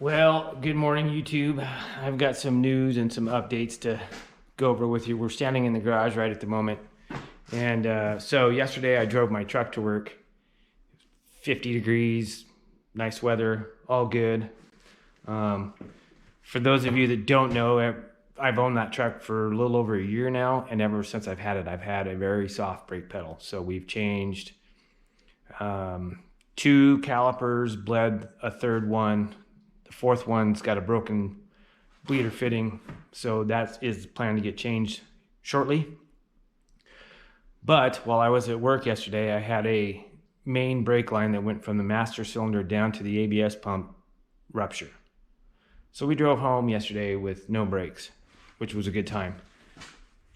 Well, good morning, YouTube. I've got some news and some updates to go over with you. We're standing in the garage right at the moment. And so yesterday I drove my truck to work. 50 degrees, nice weather, all good. For those of you that don't know, I've owned that truck for a little over a year now, and ever since I've had it, I've had a very soft brake pedal. So we've changed 2 calipers, bled a third one. The fourth one's got a broken bleeder fitting, so that is planned to get changed shortly. But while I was at work yesterday, I had a main brake line that went from the master cylinder down to the ABS pump rupture. So we drove home yesterday with no brakes, which was a good time.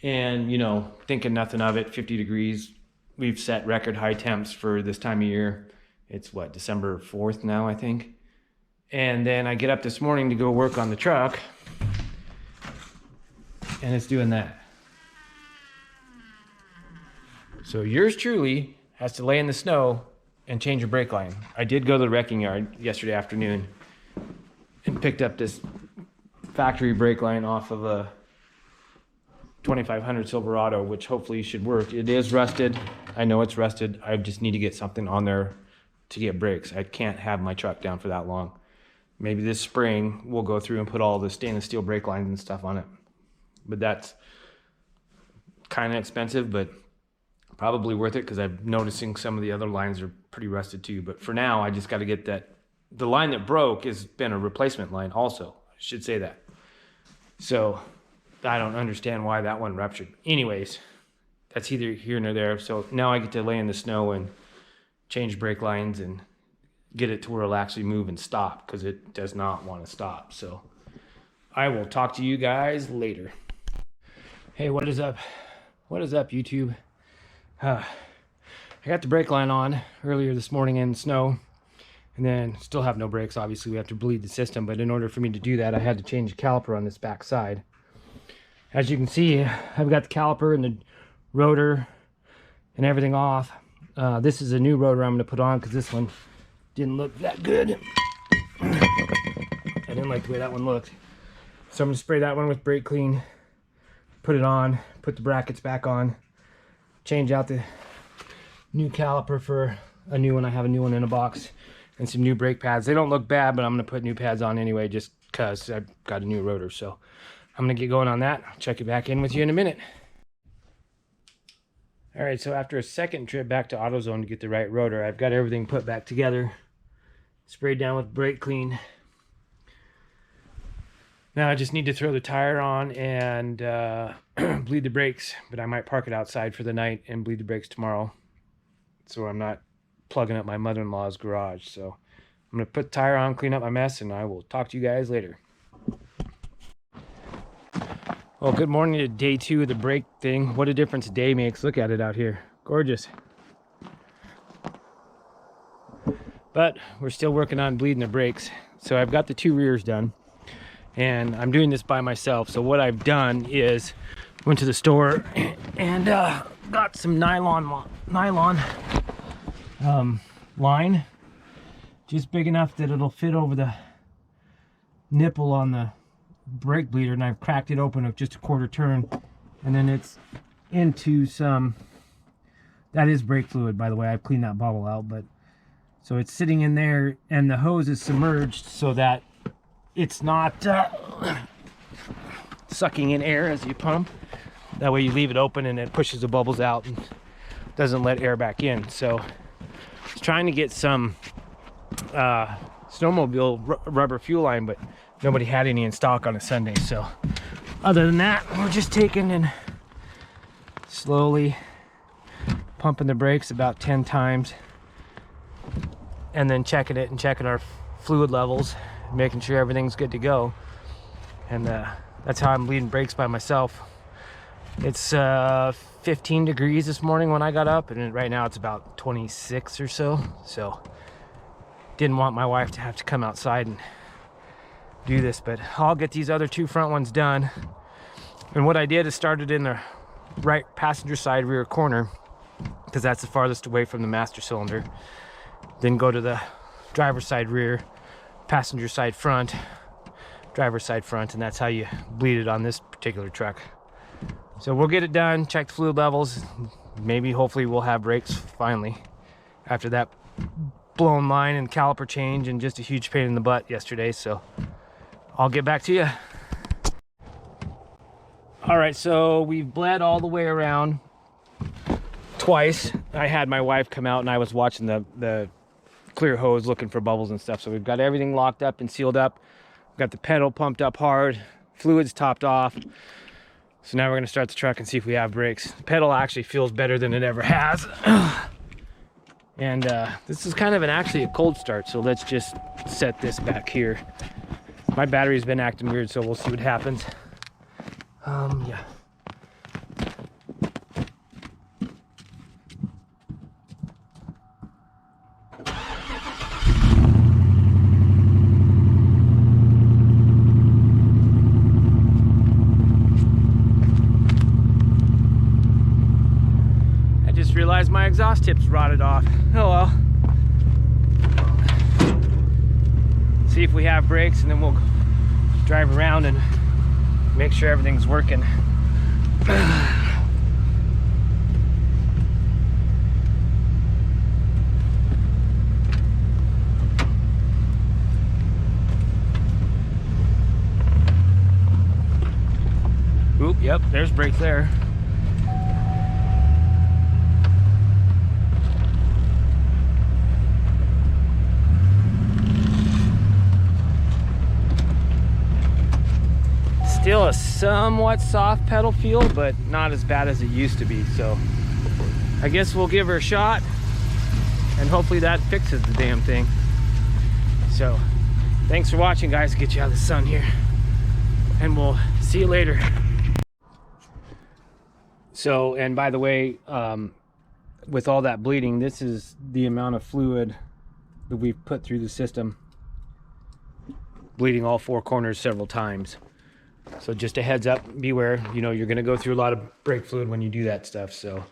And, you know, thinking nothing of it, 50 degrees. We've set record high temps for this time of year. It's what, December 4th now, I think. And then I get up this morning to go work on the truck, and it's doing that. So yours truly has to lay in the snow and change your brake line. I did go to the wrecking yard yesterday afternoon and picked up this factory brake line off of a 2500 Silverado, which hopefully should work. It is rusted. I know it's rusted. I just need to get something on there to get brakes. I can't have my truck down for that long. Maybe this spring we'll go through and put all the stainless steel brake lines and stuff on it. But that's kind of expensive, but probably worth it because I'm noticing some of the other lines are pretty rusted too. But for now, I just got to get that. The line that broke has been a replacement line also. I should say that. So I don't understand why that one ruptured. Anyways, that's either here nor there. So now I get to lay in the snow and change brake lines and get it to where it'll actually move and stop, because it does not want to stop. So I will talk to you guys later. Hey, what is up? What is up, YouTube? I got the brake line on earlier this morning in the snow, and then still have no brakes. Obviously, we have to bleed the system, but in order for me to do that, I had to change the caliper on this back side. As you can see, I've got the caliper and the rotor and everything off. This is a new rotor I'm going to put on because this one didn't look that good. I didn't like the way that one looked. So I'm going to spray that one with brake clean, put it on, put the brackets back on, change out the new caliper for a new one. I have a new one in a box, and some new brake pads. They don't look bad, but I'm going to put new pads on anyway just because I've got a new rotor. So I'm going to get going on that. I'll check it back in with you in a minute. All right, so after a second trip back to AutoZone to get the right rotor, I've got everything put back together, sprayed down with brake clean. Now I just need to throw the tire on and bleed the brakes, but I might park it outside for the night and bleed the brakes tomorrow, so I'm not plugging up my mother-in-law's garage. So I'm going to put the tire on, clean up my mess, and I will talk to you guys later. Well, good morning to day 2 of the brake thing. What a difference a day makes. Look at it out here. Gorgeous. But we're still working on bleeding the brakes. So I've got the 2 rears done, and I'm doing this by myself. So what I've done is went to the store and got some nylon line, just big enough that it'll fit over the nipple on the brake bleeder, and I've cracked it open with just a quarter turn, and then it's into some, that is brake fluid, by the way. I've cleaned that bottle out, but so it's sitting in there, and the hose is submerged so that it's not sucking in air as you pump. That way you leave it open and it pushes the bubbles out and doesn't let air back in. So I was trying to get some snowmobile rubber fuel line, but nobody had any in stock on a Sunday. So other than that, we're just taking and slowly pumping the brakes about 10 times, and then checking it and checking our fluid levels, making sure everything's good to go. And that's how I'm bleeding brakes by myself. It's 15 degrees this morning when I got up, and right now it's about 26 or so. So didn't want my wife to have to come outside and do this, but I'll get these other 2 front ones done. And what I did is started in the right passenger side rear corner, because that's the farthest away from the master cylinder. Then go to the driver's side rear, passenger side front, driver's side front, and that's how you bleed it on this particular truck. So we'll get it done, check the fluid levels. Maybe, hopefully, we'll have brakes finally after that blown line and caliper change and just a huge pain in the butt yesterday. So I'll get back to you. All right, so we've bled all the way around twice. I had my wife come out and I was watching the clear hose looking for bubbles and stuff. So we've got everything locked up and sealed up. We've got the pedal pumped up hard, fluids topped off. So now we're gonna start the truck and see if we have brakes. The pedal actually feels better than it ever has. And this is kind of actually a cold start, so let's just set this back here. My battery's been acting weird, so we'll see what happens. Yeah. I just realized my exhaust tips rotted off. Oh well. See if we have brakes, and then we'll drive around and make sure everything's working. Oop, yep, there's brakes there. Still a somewhat soft pedal feel, but not as bad as it used to be. So I guess we'll give her a shot and hopefully that fixes the damn thing. So thanks for watching, guys. Get you out of the sun here, and we'll see you later. So, and by the way, with all that bleeding, this is the amount of fluid that we've put through the system, bleeding all four corners several times. So just a heads up, beware. You know, you're going to go through a lot of brake fluid when you do that stuff. So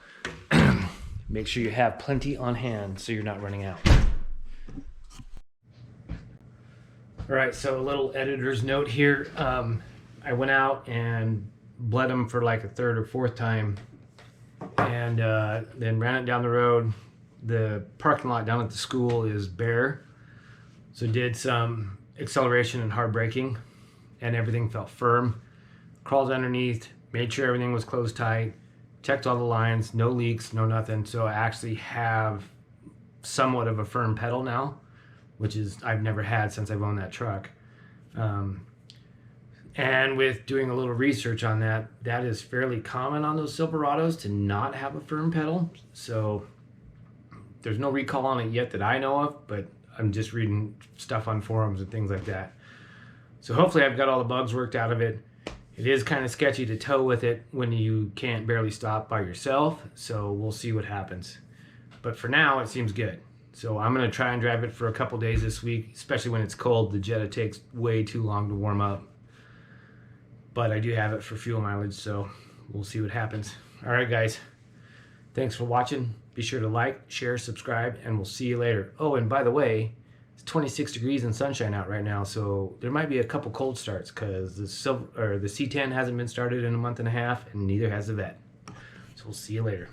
make sure you have plenty on hand so you're not running out. All right, so a little editor's note here. I went out and bled them for like a third or fourth time, and then ran it down the road. The parking lot down at the school is bare, so did some acceleration and hard braking, and everything felt firm. Crawled underneath, made sure everything was closed tight, checked all the lines, no leaks, no nothing. So I actually have somewhat of a firm pedal now, which is I've never had since I've owned that truck. And with doing a little research on that, that is fairly common on those Silverados to not have a firm pedal. So there's no recall on it yet that I know of, but I'm just reading stuff on forums and things like that. So hopefully I've got all the bugs worked out of it. It is kind of sketchy to tow with it when you can't barely stop by yourself. So we'll see what happens. But for now, it seems good. So I'm going to try and drive it for a couple days this week, especially when it's cold. The Jetta takes way too long to warm up. But I do have it for fuel mileage, so we'll see what happens. All right, guys. Thanks for watching. Be sure to like, share, subscribe, and we'll see you later. Oh, and by the way, it's 26 degrees and sunshine out right now, so there might be a couple cold starts because the C10 hasn't been started in a month and a half, and neither has the Vet. So we'll see you later.